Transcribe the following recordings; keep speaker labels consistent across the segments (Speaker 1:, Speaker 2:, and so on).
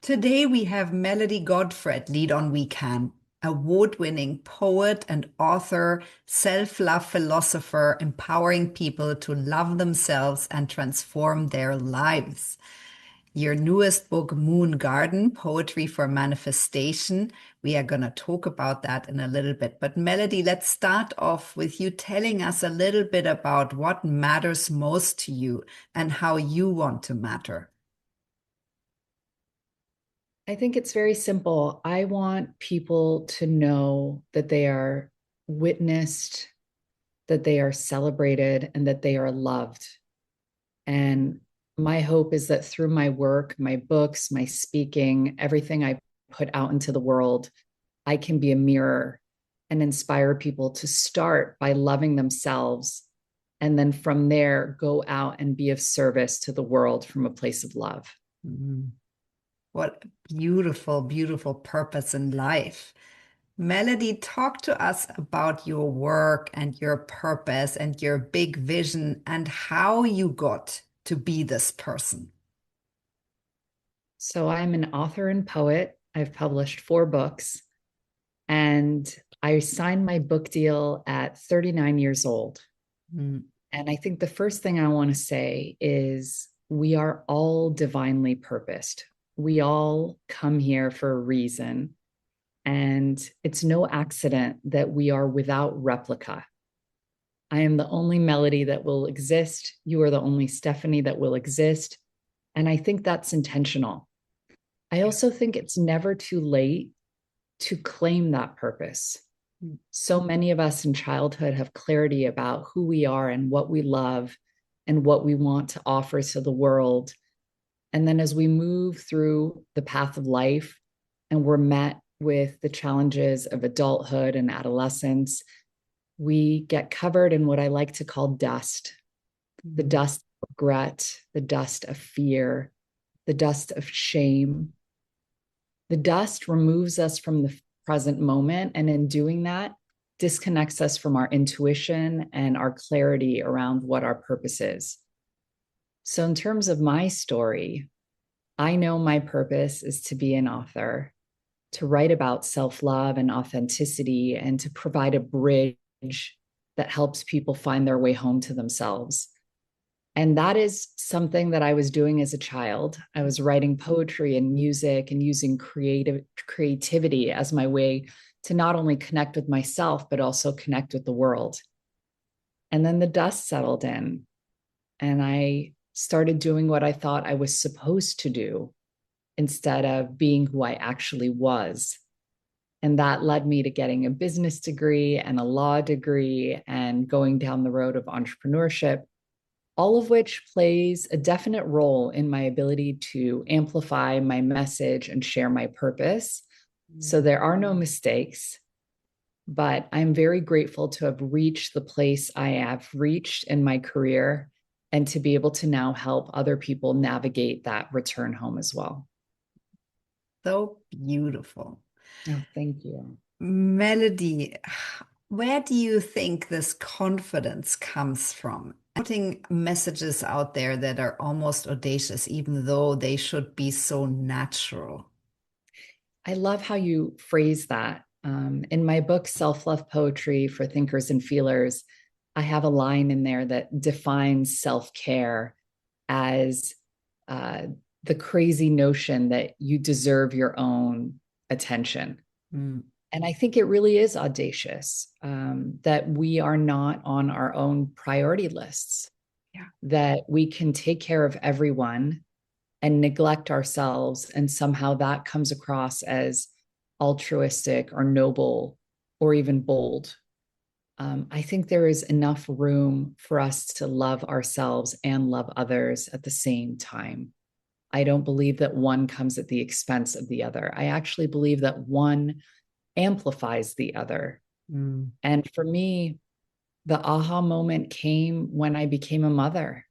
Speaker 1: Today we have Melody Godfred lead on WECAN, award-winning poet and author, self-love philosopher, empowering people to love themselves and transform their lives. Your newest book, Moon Garden, Poetry for Manifestation. We are going to talk about that in a little bit. But Melody, let's start off with you telling us a little bit about what matters most to you and how you want to matter.
Speaker 2: I think it's very simple. I want people to know that they are witnessed, that they are celebrated, and that they are loved. And my hope is that through my work, my books, my speaking, everything I put out into the world, I can be a mirror and inspire people to start by loving themselves. And then from there, go out and be of service to the world from a place of love.
Speaker 1: Mm. What beautiful, beautiful purpose in life. Melody, talk to us about your work and your purpose and your big vision and how you got to be this person.
Speaker 2: So I'm an author and poet. I've published 4 books, and I signed my book deal at 39 years old.
Speaker 1: Mm.
Speaker 2: And I think the first thing I want to say is we are all divinely purposed. We all come here for a reason. And it's no accident that we are without replica. I am the only Melody that will exist. You are the only Stephanie that will exist. And I think that's intentional. I also think it's never too late to claim that purpose. So many of us in childhood have clarity about who we are and what we love and what we want to offer to the world. And then as we move through the path of life and we're met with the challenges of adulthood and adolescence, we get covered in what I like to call dust, the dust of regret, the dust of fear, the dust of shame. The dust removes us from the present moment, and in doing that, disconnects us from our intuition and our clarity around what our purpose is. So, in terms of my story, I know my purpose is to be an author, to write about self-love and authenticity, and to provide a bridge that helps people find their way home to themselves. And that is something that I was doing as a child. I was writing poetry and music and using creativity as my way to not only connect with myself, but also connect with the world. And then the dust settled in, and I started doing what I thought I was supposed to do instead of being who I actually was. And that led me to getting a business degree and a law degree and going down the road of entrepreneurship, all of which plays a definite role in my ability to amplify my message and share my purpose. So there are no mistakes, but I'm very grateful to have reached the place I have reached in my career and to be able to now help other people navigate that return home as well.
Speaker 1: So beautiful.
Speaker 2: Oh, thank you.
Speaker 1: Melody, where do you think this confidence comes from? Putting messages out there that are almost audacious, even though they should be so natural.
Speaker 2: I love how you phrase that. In my book, Self Love Poetry for Thinkers and Feelers, I have a line in there that defines self care as the crazy notion that you deserve your own attention.
Speaker 1: Mm.
Speaker 2: And I think it really is audacious that we are not on our own priority lists,
Speaker 1: Yeah.
Speaker 2: that we can take care of everyone and neglect ourselves. And somehow that comes across as altruistic or noble or even bold. I think there is enough room for us to love ourselves and love others at the same time. I don't believe that one comes at the expense of the other. I actually believe that one amplifies the other.
Speaker 1: Mm.
Speaker 2: And for me, the aha moment came when I became a mother.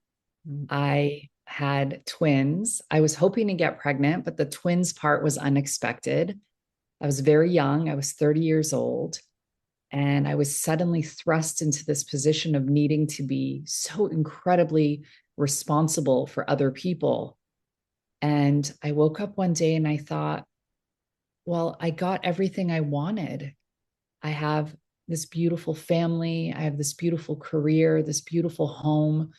Speaker 1: Mm.
Speaker 2: I had twins. I was hoping to get pregnant, but the twins part was unexpected. I was very young. I was 30 years old. And I was suddenly thrust into this position of needing to be so incredibly responsible for other people. And I woke up one day and I thought, well, I got everything I wanted. I have this beautiful family. I have this beautiful career, this beautiful home.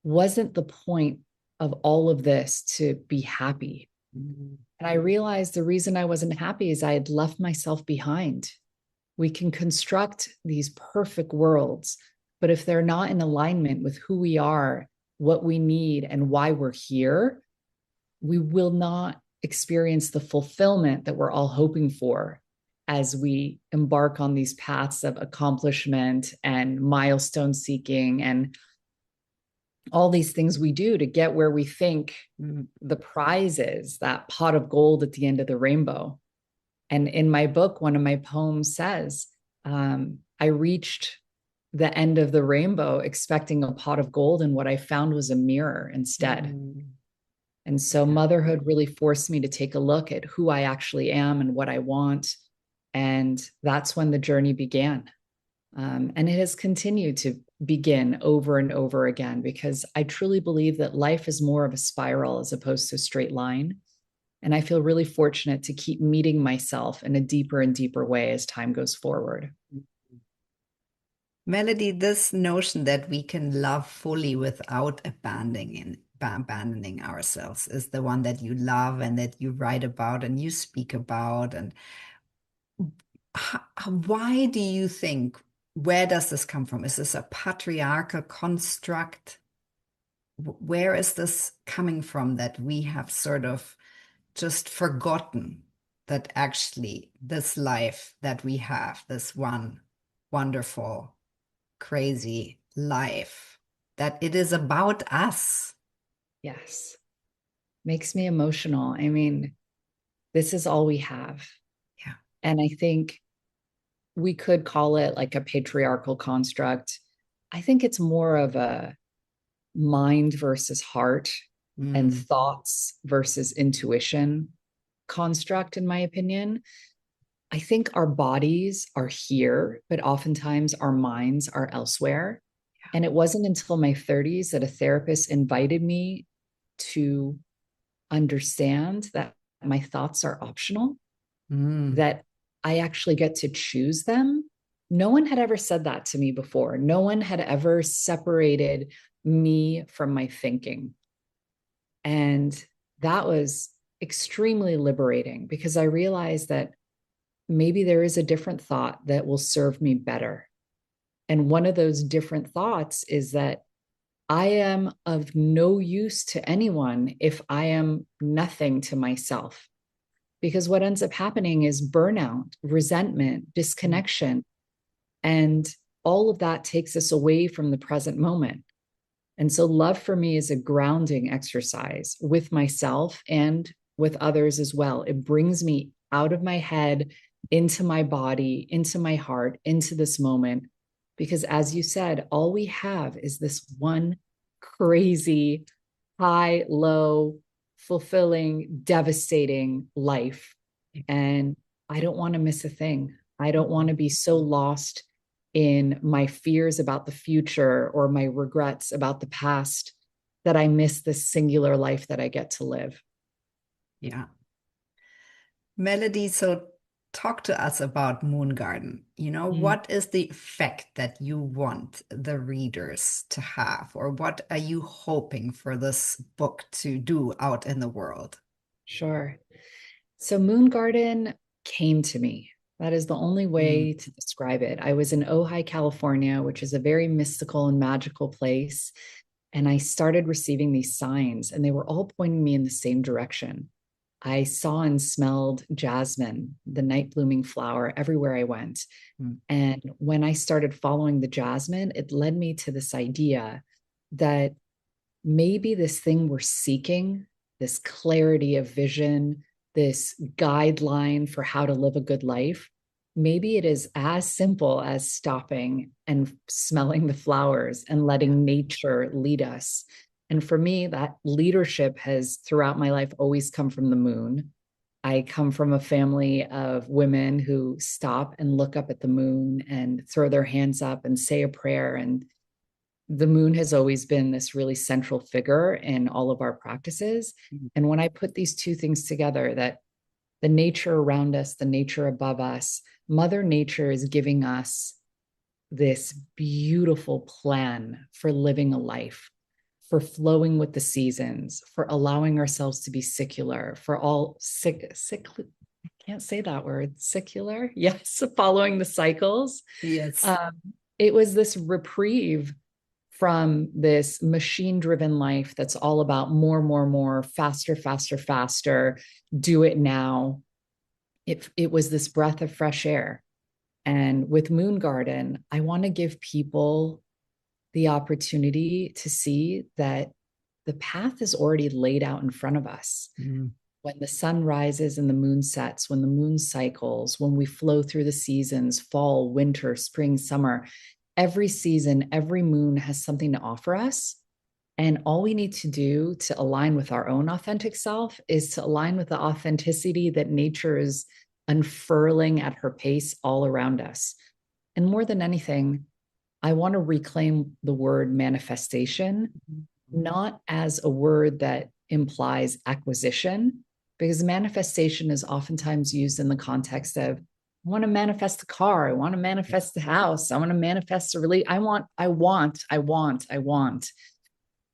Speaker 2: Wasn't the point of all of this to be happy?
Speaker 1: Mm.
Speaker 2: And I realized the reason I wasn't happy is I had left myself behind. We can construct these perfect worlds, but if they're not in alignment with who we are, what we need, and why we're here, we will not experience the fulfillment that we're all hoping for as we embark on these paths of accomplishment and milestone seeking and all these things we do to get where we think the prize is, that pot of gold at the end of the rainbow. And in my book, one of my poems says, I reached the end of the rainbow expecting a pot of gold, and what I found was a mirror instead.
Speaker 1: Mm.
Speaker 2: And so motherhood really forced me to take a look at who I actually am and what I want. And that's when the journey began. And it has continued to begin over and over again, because I truly believe that life is more of a spiral as opposed to a straight line. And I feel really fortunate to keep meeting myself in a deeper and deeper way as time goes forward.
Speaker 1: Melody, this notion that we can love fully without abandoning ourselves is the one that you love and that you write about and you speak about. And why do you think, where does this come from? Is this a patriarchal construct? Where is this coming from that we have sort of just forgotten that actually this life that we have, this one wonderful, crazy life, that it is about us?
Speaker 2: Yes. Makes me emotional. I mean, this is all we have.
Speaker 1: Yeah.
Speaker 2: And I think we could call it like a patriarchal construct. I think it's more of a mind versus heart and
Speaker 1: Mm.
Speaker 2: thoughts versus intuition construct, in my opinion. I think our bodies are here, but oftentimes our minds are elsewhere. And it wasn't until my 30s that a therapist invited me to understand that my thoughts are optional,
Speaker 1: Mm.
Speaker 2: that I actually get to choose them. No one had ever said that to me before. No one had ever separated me from my thinking. And that was extremely liberating, because I realized that maybe there is a different thought that will serve me better. And one of those different thoughts is that I am of no use to anyone if I am nothing to myself. Because what ends up happening is burnout, resentment, disconnection, and all of that takes us away from the present moment. And so, love for me is a grounding exercise with myself and with others as well. It brings me out of my head, into my body, into my heart, into this moment. Because, as you said, all we have is this one crazy, high, low, fulfilling, devastating life. And I don't want to miss a thing. I don't want to be so lost in my fears about the future or my regrets about the past that I miss this singular life that I get to live.
Speaker 1: Yeah. Melody, so talk to us about Moon Garden.
Speaker 2: Mm.
Speaker 1: What is the effect that you want the readers to have, or what are you hoping for this book to do out in the world?
Speaker 2: Sure. So, Moon Garden came to me. That is the only
Speaker 1: Mm.
Speaker 2: way to describe it. I was in Ojai, California, which is a very mystical and magical place. And I started receiving these signs, and they were all pointing me in the same direction. I saw and smelled jasmine, the night blooming flower, everywhere I went.
Speaker 1: Mm.
Speaker 2: And when I started following the jasmine, it led me to this idea that maybe this thing we're seeking, this clarity of vision, this guideline for how to live a good life, maybe it is as simple as stopping and smelling the flowers and letting nature lead us. And for me, that leadership has throughout my life always come from the moon. I come from a family of women who stop and look up at the moon and throw their hands up and say a prayer. And the moon has always been this really central figure in all of our practices. And when I put these two things together, that the nature around us, the nature above us, Mother Nature is giving us this beautiful plan for living a life, for flowing with the seasons, for allowing ourselves to be secular, for all I can't say that word, secular. Yes, following the cycles.
Speaker 1: Yes.
Speaker 2: Um, it was this reprieve from this machine driven life that's all about more, more, more, faster, faster, faster, do it now. It was this breath of fresh air. And with Moon Garden, I want to give people the opportunity to see that the path is already laid out in front of us.
Speaker 1: Mm.
Speaker 2: When the sun rises and the moon sets, when the moon cycles, when we flow through the seasons, fall, winter, spring, summer, every season, every moon has something to offer us. And all we need to do to align with our own authentic self is to align with the authenticity that nature is unfurling at her pace all around us. And more than anything, I want to reclaim the word manifestation, not as a word that implies acquisition, because manifestation is oftentimes used in the context of, I want to manifest a car, I want to manifest a house, I want to manifest a really, I want.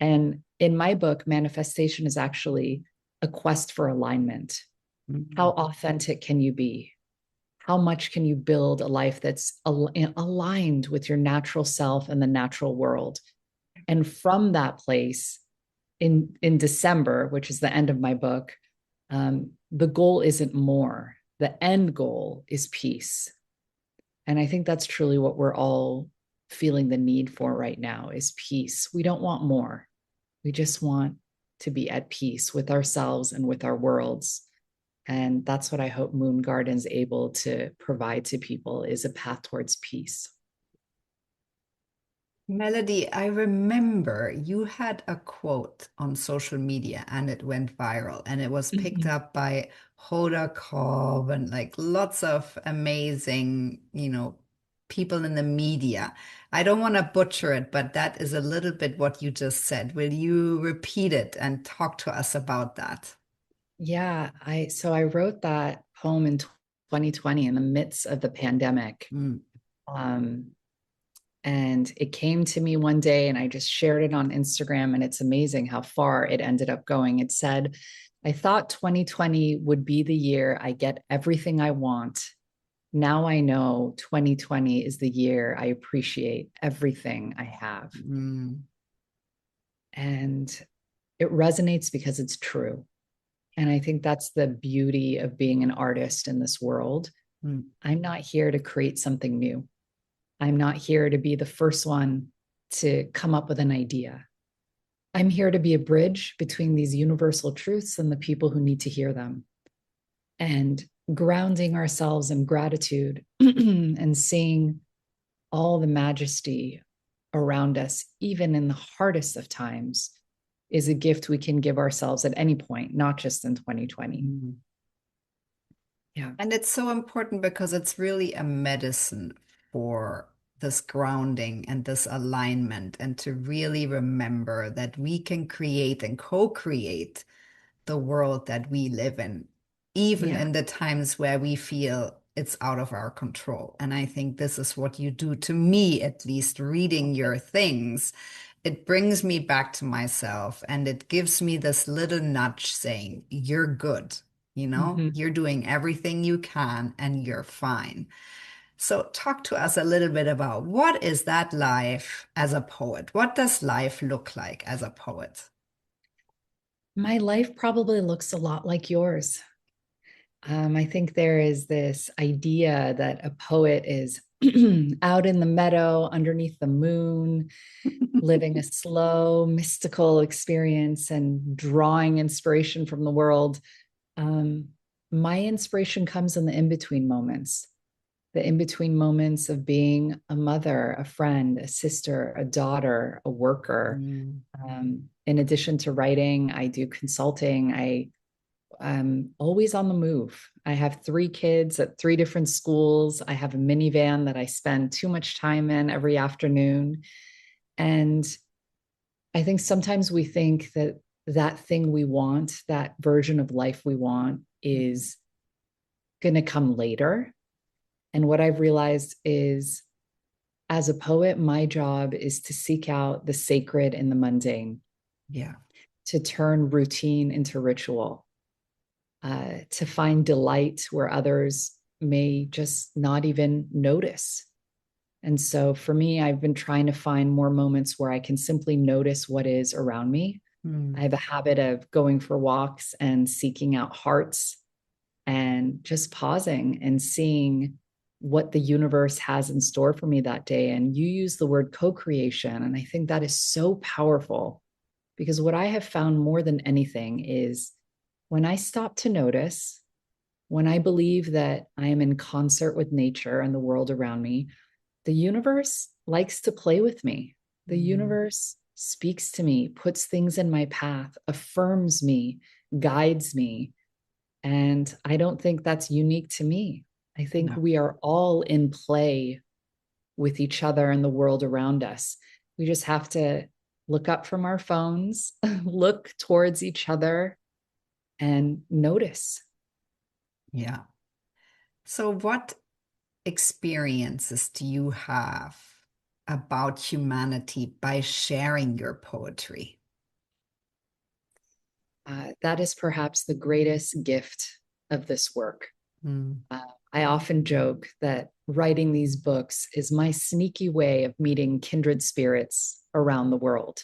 Speaker 2: And in my book, manifestation is actually a quest for alignment. Mm-hmm. How authentic can you be? How much can you build a life that's aligned with your natural self and the natural world? And from that place, in December, which is the end of my book, the goal isn't more. The end goal is peace. And I think that's truly what we're all feeling the need for right now is peace. We don't want more. We just want to be at peace with ourselves and with our worlds. And that's what I hope Moon Garden's able to provide to people is a path towards peace.
Speaker 1: Melody, I remember you had a quote on social media and it went viral and it was picked up by Hoda Kotb and like lots of amazing, people in the media. I don't want to butcher it, but that is a little bit what you just said. Will you repeat it and talk to us about that?
Speaker 2: Yeah, I wrote that poem in 2020 in the midst of the pandemic.
Speaker 1: Mm.
Speaker 2: And it came to me one day and I just shared it on Instagram, and it's amazing how far it ended up going. It said, I thought 2020 would be the year I get everything I want. Now I know 2020 is the year I appreciate everything I have.
Speaker 1: Mm.
Speaker 2: And it resonates because it's true. And I think that's the beauty of being an artist in this world. Mm. I'm not here to create something new. I'm not here to be the first one to come up with an idea. I'm here to be a bridge between these universal truths and the people who need to hear them. And grounding ourselves in gratitude and seeing all the majesty around us, even in the hardest of times, is a gift we can give ourselves at any point, not just in 2020. Mm-hmm.
Speaker 1: Yeah. And it's so important because it's really a medicine for this grounding and this alignment, and to really remember that we can create and co-create the world that we live in, even in the times where we feel it's out of our control. And I think this is what you do, to me, at least, reading your things. It brings me back to myself and it gives me this little nudge saying, you're good. You're doing everything you can and you're fine. So talk to us a little bit about what is that life as a poet? What does life look like as a poet?
Speaker 2: My life probably looks a lot like yours. I think there is this idea that a poet is out in the meadow underneath the moon, living a slow, mystical experience and drawing inspiration from the world. My inspiration comes in the in-between moments, of being a mother, a friend, a sister, a daughter, a worker. In addition to writing, I do consulting. I'm always on the move. I have 3 kids at 3 different schools. I have a minivan that I spend too much time in every afternoon. And I think sometimes we think that that thing we want, that version of life we want, is going to come later. And what I've realized is, as a poet, my job is to seek out the sacred in the mundane,
Speaker 1: Yeah.
Speaker 2: to turn routine into ritual, to find delight where others may just not even notice. And so for me, I've been trying to find more moments where I can simply notice what is around me. I have a habit of going for walks and seeking out hearts and just pausing and seeing what the universe has in store for me that day. And you use the word co-creation. And I think that is so powerful, because what I have found more than anything is when I stop to notice, when I believe that I am in concert with nature and the world around me, the universe likes to play with me. The universe speaks to me, puts things in my path, affirms me, guides me. And I don't think that's unique to me. I think
Speaker 1: No.
Speaker 2: we are all in play with each other and the world around us. We just have to look up from our phones, look towards each other, and notice.
Speaker 1: Yeah. So, what experiences do you have about humanity by sharing your poetry?
Speaker 2: That is perhaps the greatest gift of this work.
Speaker 1: Mm.
Speaker 2: Uh, I often joke that writing these books is my sneaky way of meeting kindred spirits around the world.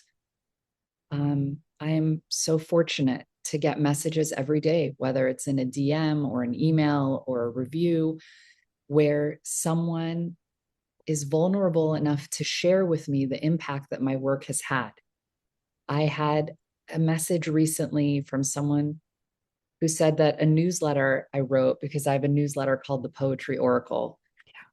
Speaker 2: I am so fortunate to get messages every day, whether it's in a DM or an email or a review, where someone is vulnerable enough to share with me the impact that my work has had. I had a message recently from someone who said that a newsletter I wrote, because I have a newsletter called The Poetry Oracle.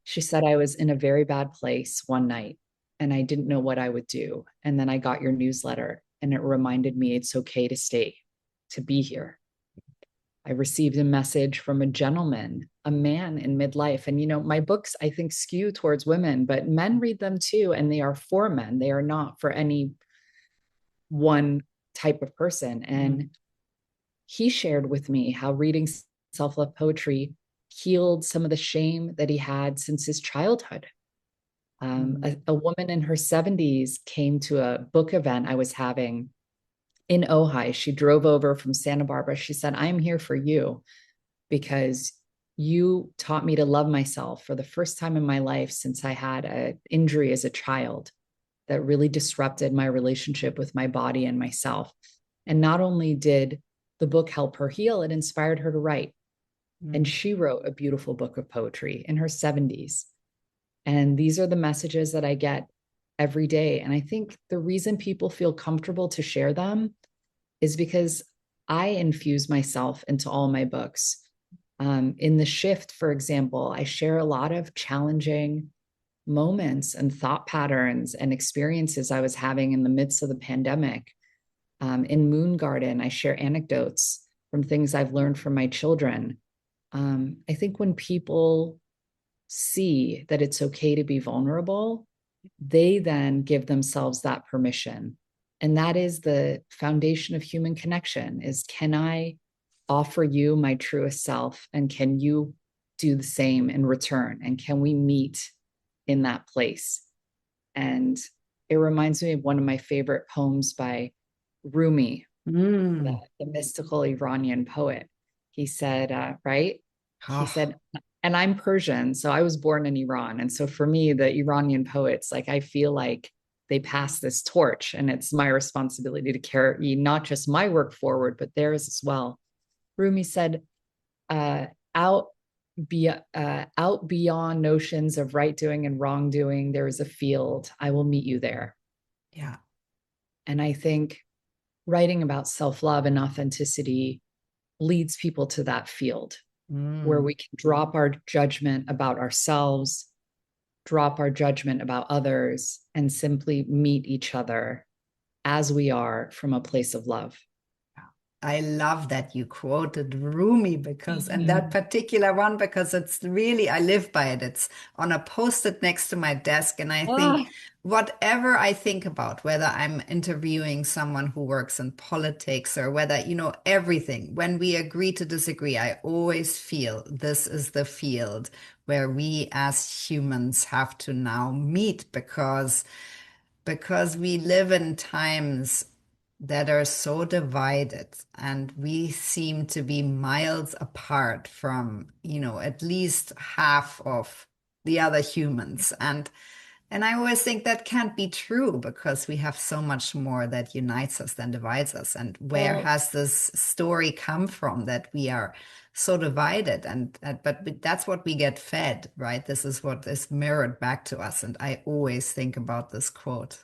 Speaker 2: She said I was in a very bad place one night and I didn't know what I would do. And then I got your newsletter and it reminded me it's okay to stay, to be here. I received a message from a gentleman, a man in midlife. And, you know, my books, I think, skew towards women, but men read them too. And they are for men. They are not for any one type of person. And he shared with me how reading self-love poetry healed some of the shame that he had since his childhood. A woman in her 70s came to a book event I was having in Ojai. She drove over from Santa Barbara. She said, I'm here for you because you taught me to love myself for the first time in my life since I had an injury as a child that really disrupted my relationship with my body and myself. And not only did the book help her heal, it inspired her to write. And she wrote a beautiful book of poetry in her 70s. And these are the messages that I get every day. And I think the reason people feel comfortable to share them is because I infuse myself into all my books. In The Shift, for example, I share a lot of challenging moments and thought patterns and experiences I was having in the midst of the pandemic. In Moon Garden, I share anecdotes from things I've learned from my children. I think when people see that it's okay to be vulnerable, they then give themselves that permission. And that is the foundation of human connection is, can I offer you my truest self? And can you do the same in return? And can we meet in that place? And it reminds me of one of my favorite poems by Rumi, the mystical Iranian poet. He said, right? He
Speaker 1: Oh,
Speaker 2: said, and I'm Persian, so I was born in Iran. And so for me, the Iranian poets, like I feel like they pass this torch, and it's my responsibility to carry not just my work forward, but theirs as well. Rumi said, uh, out, out beyond notions of right doing and wrongdoing, there is a field. I will meet you there.
Speaker 1: yeah.
Speaker 2: And I think writing about self-love and authenticity leads people to that field where we can drop our judgment about ourselves, drop our judgment about others, and simply meet each other as we are from a place of love.
Speaker 1: I love that you quoted Rumi because, and that
Speaker 2: Mhm.
Speaker 1: particular one, because it's really, I live by it. It's on a post-it next to my desk. And I think
Speaker 2: Ah,
Speaker 1: whatever I think about, whether I'm interviewing someone who works in politics or whether, everything, when we agree to disagree, I always feel this is the field where we as humans have to now meet because we live in times that are so divided and we seem to be miles apart from, at least half of the other humans. And I always think that can't be true because we have so much more that unites us than divides us. And where
Speaker 2: well,
Speaker 1: has this story come from that we are so divided? But that's what we get fed, right? This is what is mirrored back to us. And I always think about this quote.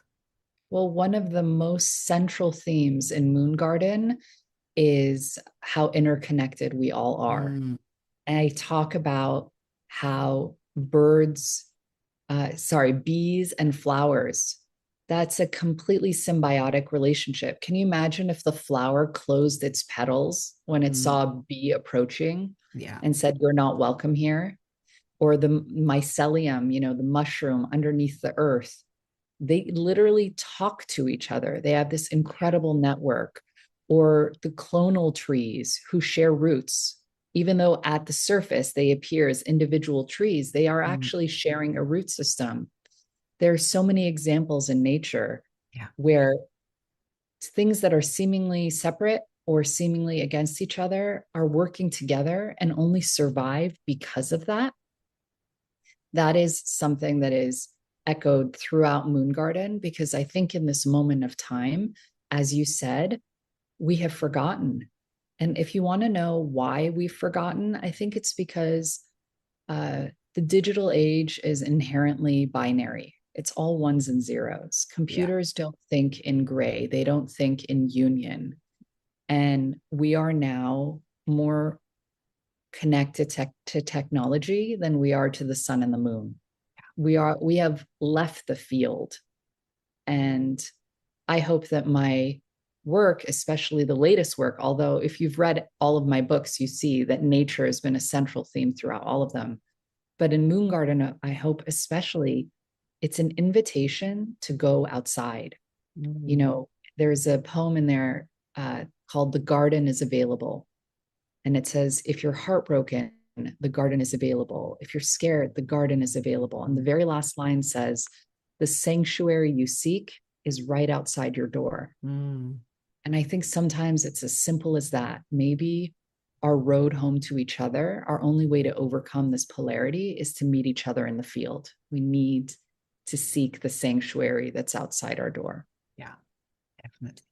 Speaker 2: one of the most central themes in Moon Garden is how interconnected we all are.
Speaker 1: Mm,
Speaker 2: And I talk about how bees and flowers, that's a completely symbiotic relationship. Can you imagine if the flower closed its petals when it
Speaker 1: mm,
Speaker 2: saw a bee approaching
Speaker 1: yeah.
Speaker 2: and said, "You're not welcome here"? Or the mycelium, the mushroom underneath the earth, they literally talk to each other. They have this incredible network. Or the clonal trees who share roots. Even though at the surface they appear as individual trees, they are
Speaker 1: Mm,
Speaker 2: actually sharing a root system. There are so many examples in nature
Speaker 1: yeah.
Speaker 2: where things that are seemingly separate or seemingly against each other are working together and only survive because of that. That is something that is echoed throughout Moon Garden, because I think in this moment of time, as you said, we have forgotten. And if you want to know why we've forgotten, I think it's because the digital age is inherently binary. It's all ones and zeros.
Speaker 1: Yeah.
Speaker 2: Computers don't think in gray, they don't think in union. And we are now more connected to technology than we are to the sun and the moon. We have left the field. And I hope that my work, especially the latest work, although if you've read all of my books, you see that nature has been a central theme throughout all of them. But in Moon Garden, I hope especially it's an invitation to go outside. You
Speaker 1: Mm,
Speaker 2: know, there's a poem in there called "The Garden is Available." And it says, if you're heartbroken, the garden is available. If you're scared, the garden is available. And the very last line says, the sanctuary you seek is right outside your door.
Speaker 1: mm,
Speaker 2: And I think sometimes it's as simple as that. Maybe our road home to each other, our only way to overcome this polarity is to meet each other in the field. We need to seek the sanctuary that's outside our door.
Speaker 1: yeah, definitely.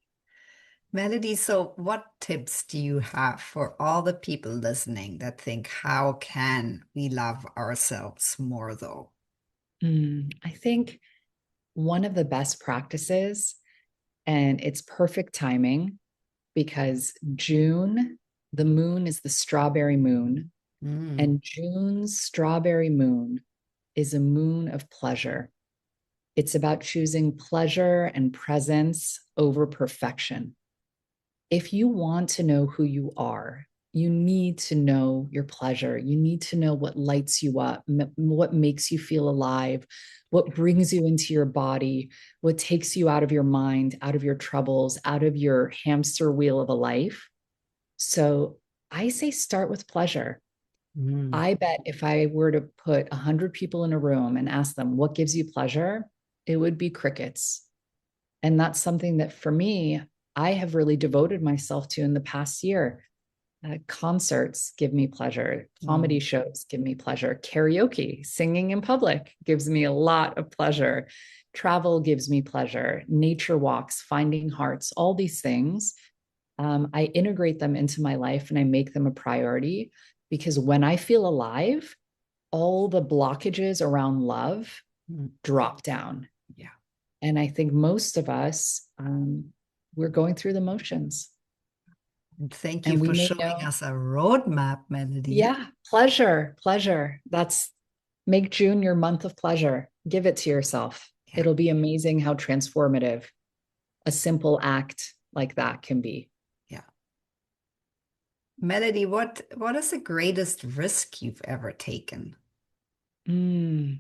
Speaker 1: Melody, so what tips do you have for all the people listening that think, how can we love ourselves more though?
Speaker 2: I think one of the best practices, and it's perfect timing because June, the moon is the strawberry moon,
Speaker 1: Mm,
Speaker 2: and June's strawberry moon is a moon of pleasure. It's about choosing pleasure and presence over perfection. If you want to know who you are, you need to know your pleasure. You need to know what lights you up, what makes you feel alive, what brings you into your body, what takes you out of your mind, out of your troubles, out of your hamster wheel of a life. So I say start with pleasure.
Speaker 1: mm,
Speaker 2: I bet if I were to put 100 people in a room and ask them, what gives you pleasure? It would be crickets. And that's something that for me, I have really devoted myself to in the past year. Concerts give me pleasure. Comedy
Speaker 1: mm,
Speaker 2: shows give me pleasure. Karaoke, singing in public gives me a lot of pleasure. Travel gives me pleasure. Nature walks, finding hearts, all these things. I integrate them into my life and I make them a priority because when I feel alive, all the blockages around love
Speaker 1: mm.
Speaker 2: drop down.
Speaker 1: Yeah.
Speaker 2: And I think most of us, we're going through the motions.
Speaker 1: And thank you
Speaker 2: And we
Speaker 1: for
Speaker 2: may
Speaker 1: showing
Speaker 2: know,
Speaker 1: us a roadmap, Melody.
Speaker 2: yeah, pleasure, pleasure. That's make June your month of pleasure. Give it to yourself.
Speaker 1: Yeah.
Speaker 2: It'll be amazing how transformative a simple act like that can be.
Speaker 1: Yeah. Melody, what is the greatest risk you've ever taken?
Speaker 2: Mm,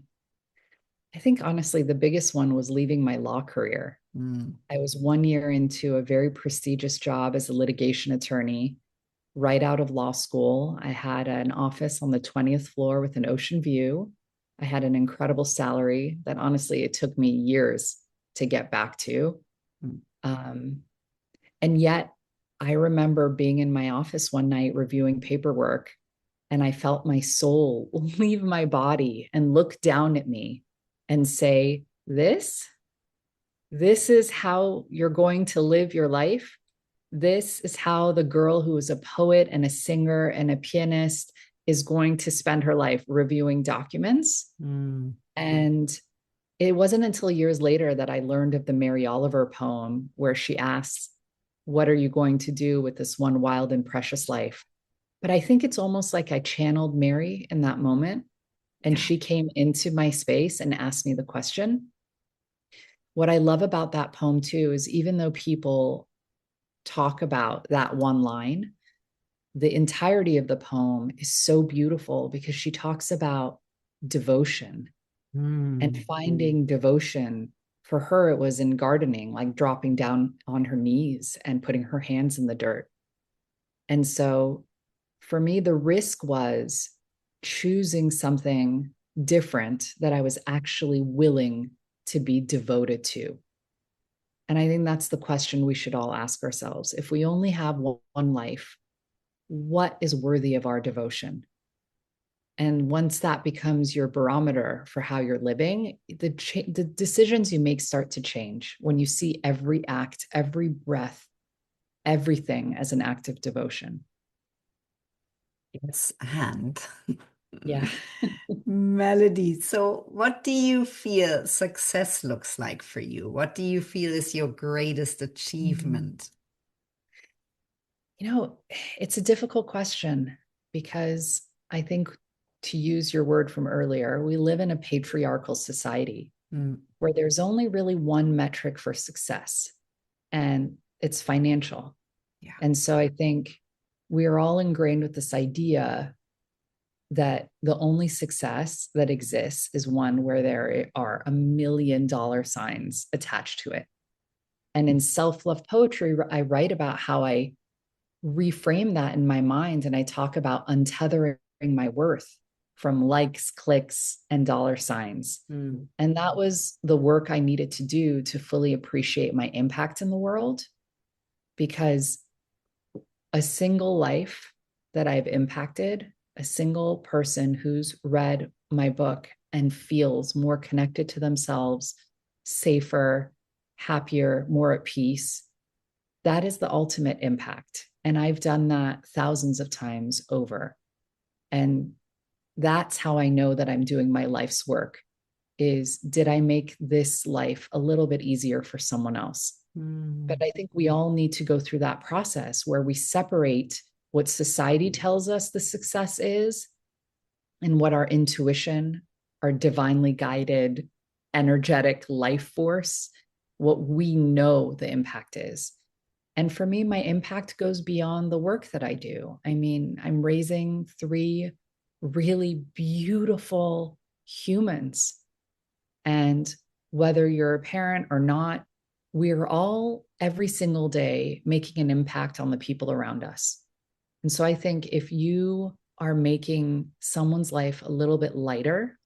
Speaker 2: I think honestly, the biggest one was leaving my law career.
Speaker 1: Mm,
Speaker 2: I was 1 year into a very prestigious job as a litigation attorney right out of law school. I had an office on the 20th floor with an ocean view. I had an incredible salary that honestly, it took me years to get back to.
Speaker 1: mm,
Speaker 2: Um, and yet, I remember being in my office one night reviewing paperwork, and I felt my soul leave my body and look down at me and say, this is how you're going to live your life. This is how the girl who is a poet and a singer and a pianist is going to spend her life reviewing documents.
Speaker 1: mm.
Speaker 2: And it wasn't until years later that I learned of the Mary Oliver poem where she asks, "What are you going to do with this one wild and precious life?" But I think it's almost like I channeled Mary in that moment, and
Speaker 1: Yeah.
Speaker 2: she came into my space and asked me the question. What I love about that poem, too, is even though people talk about that one line, the entirety of the poem is so beautiful because she talks about devotion and
Speaker 1: Mm.
Speaker 2: finding devotion. For her, it was in gardening, like dropping down on her knees and putting her hands in the dirt. And so for me, the risk was choosing something different that I was actually willing to be devoted to. And I think that's the question we should all ask ourselves. If we only have one life, what is worthy of our devotion? And once that becomes your barometer for how you're living, the decisions you make start to change when you see every act, every breath, everything as an act of devotion.
Speaker 1: Yes, and
Speaker 2: Yeah.
Speaker 1: Melody. So, what do you feel success looks like for you? What do you feel is your greatest
Speaker 2: Mm.
Speaker 1: achievement?
Speaker 2: You know, it's a difficult question because I think, to use your word from earlier, we live in a patriarchal society
Speaker 1: Mm,
Speaker 2: where there's only really one metric for success, and it's financial.
Speaker 1: yeah.
Speaker 2: And so I think we are all ingrained with this idea that the only success that exists is one where there are $1 million signs attached to it. And in self love poetry, I write about how I reframe that in my mind, and I talk about untethering my worth from likes, clicks, and dollar signs.
Speaker 1: Mm,
Speaker 2: And that was the work I needed to do to fully appreciate my impact in the world, because a single life that I've impacted, a single person who's read my book and feels more connected to themselves, safer, happier, more at peace, that is the ultimate impact. And I've done that thousands of times over. And that's how I know that I'm doing my life's work, is did I make this life a little bit easier for someone else? But
Speaker 1: mm,
Speaker 2: I think we all need to go through that process where we separate what society tells us the success is and what our intuition, our divinely guided, energetic life force, what we know the impact is. And for me, my impact goes beyond the work that I do. I mean, I'm raising three really beautiful humans. And whether you're a parent or not, we're all every single day making an impact on the people around us. And so I think if you are making someone's life a little bit lighter,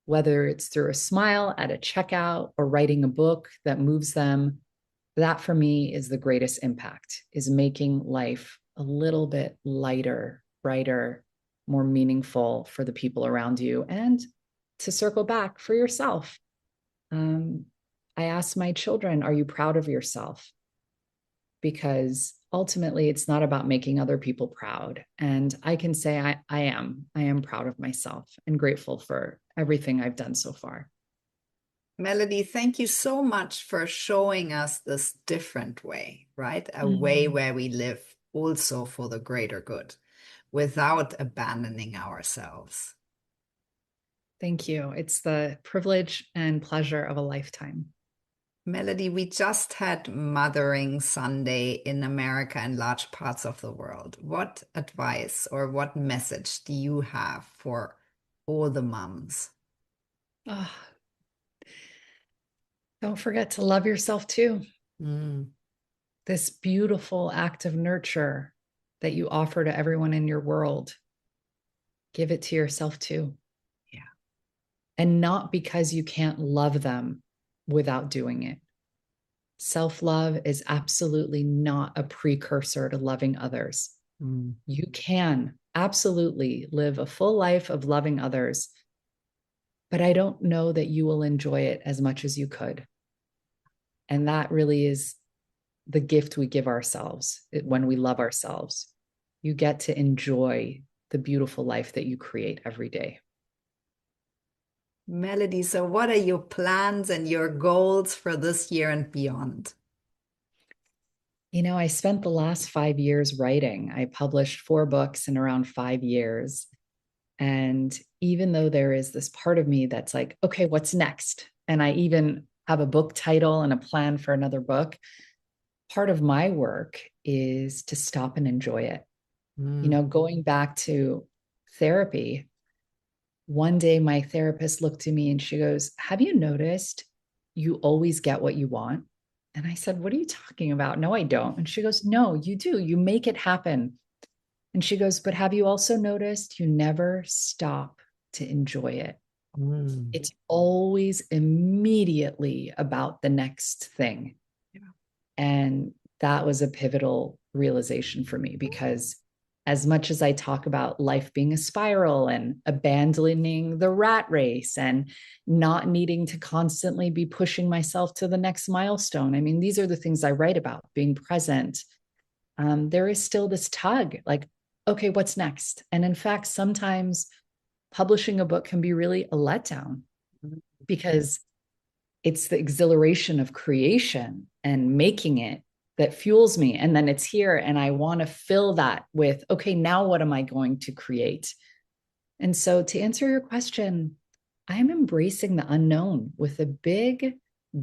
Speaker 2: whether it's through a smile at a checkout or writing a book that moves them, that for me is the greatest impact, is making life a little bit lighter, brighter, more meaningful for the people around you. And to circle back for yourself, um, I ask my children, are you proud of yourself? Because ultimately it's not about making other people proud. And I can say I am proud of myself and grateful for everything I've done so far.
Speaker 1: Melody, thank you so much for showing us this different way, right? A way
Speaker 2: Mm.
Speaker 1: where we live also for the greater good without abandoning ourselves.
Speaker 2: Thank you. It's the privilege and pleasure of a lifetime.
Speaker 1: Melody, we just had Mothering Sunday in America and large parts of the world. What advice or what message do you have for all the moms?
Speaker 2: Oh, don't forget to love yourself too.
Speaker 1: Mm,
Speaker 2: This beautiful act of nurture that you offer to everyone in your world, give it to yourself too.
Speaker 1: yeah.
Speaker 2: And not because you can't love them without doing it. Self love is absolutely not a precursor to loving others.
Speaker 1: Mm,
Speaker 2: You can absolutely live a full life of loving others, but I don't know that you will enjoy it as much as you could. And that really is the gift we give ourselves when we love ourselves. You get to enjoy the beautiful life that you create every day.
Speaker 1: Melody, so what are your plans and your goals for this year and beyond?
Speaker 2: You know, I spent the last 5 years writing. I published 4 books in around 5 years. And even though there is this part of me that's like, okay, what's next? And I even have a book title and a plan for another book. Part of my work is to stop and enjoy it. You
Speaker 1: Mm,
Speaker 2: know, going back to therapy, one day my therapist looked at me and she goes, have you noticed you always get what you want? And I said, what are you talking about? No, I don't. And she goes, no, you do. You make it happen. And she goes, but have you also noticed you never stop to enjoy it?
Speaker 1: mm,
Speaker 2: It's always immediately about the next thing.
Speaker 1: yeah.
Speaker 2: And that was a pivotal realization for me because as much as I talk about life being a spiral and abandoning the rat race and not needing to constantly be pushing myself to the next milestone, I mean, these are the things I write about, being present. There is still this tug like, okay, what's next? And in fact, sometimes publishing a book can be really a letdown
Speaker 1: Mm,
Speaker 2: because it's the exhilaration of creation and making it that fuels me. And then it's here, and I want to fill that with, okay, now what am I going to create? And so, to answer your question, I'm embracing the unknown with a big,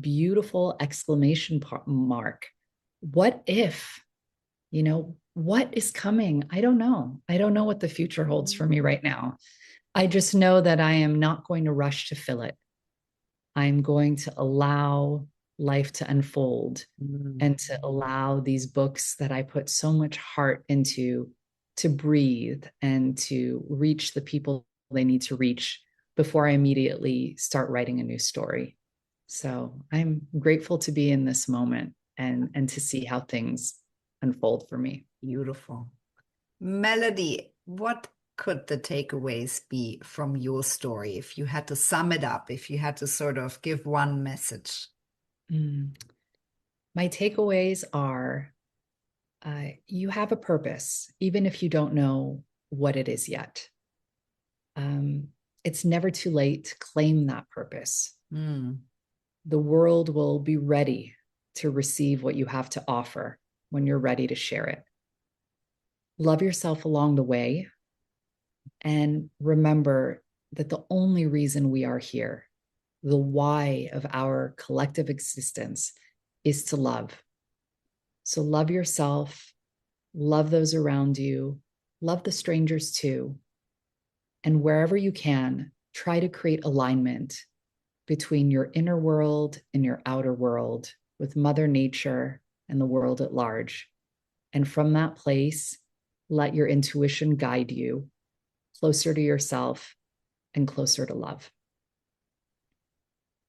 Speaker 2: beautiful exclamation mark. What if, what is coming? I don't know. I don't know what the future holds for me right now. I just know that I am not going to rush to fill it. I'm going to allow life to unfold
Speaker 1: mm.
Speaker 2: and to allow these books that I put so much heart into to breathe and to reach the people they need to reach before I immediately start writing a new story. So I'm grateful to be in this moment and to see how things unfold for me.
Speaker 1: Beautiful. Melody, what could the takeaways be from your story if you had to sum it up, if you had to sort of give one message?
Speaker 2: Mm. My takeaways are you have a purpose, even if you don't know what it is yet. Um, it's never too late to claim that purpose.
Speaker 1: Mm,
Speaker 2: The world will be ready to receive what you have to offer when you're ready to share it. Love yourself along the way. And remember that the only reason we are here, the why of our collective existence, is to love. So love yourself, love those around you, love the strangers too. And wherever you can, try to create alignment between your inner world and your outer world with Mother Nature and the world at large. And from that place, let your intuition guide you closer to yourself and closer to love.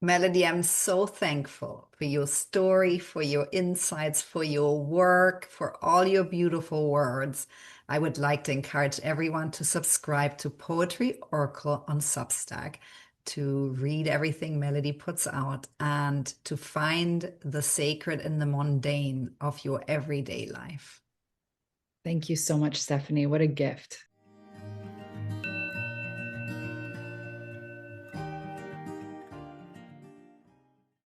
Speaker 1: Melody, I'm so thankful for your story, for your insights, for your work, for all your beautiful words. I would like to encourage everyone to subscribe to Poetry Oracle on Substack, to read everything Melody puts out, and to find the sacred in the mundane of your everyday life.
Speaker 2: Thank you so much, Stephanie. What a gift.